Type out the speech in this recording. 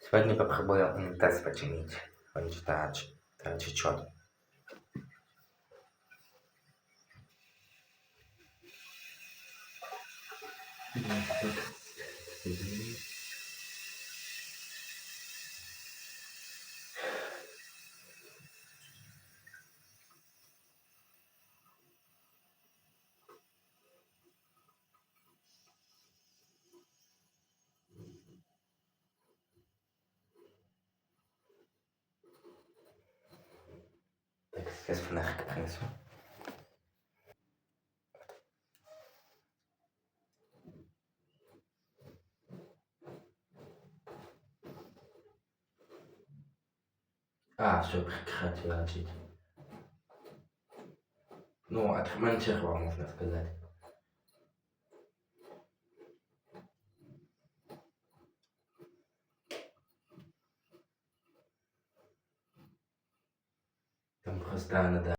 Сегодня попробую унитаз починить. Он что-то течет. Так, сейчас фонарик принесу. Все, прекратила лечить. Ну, отремонтировал, можно сказать. Там просто надо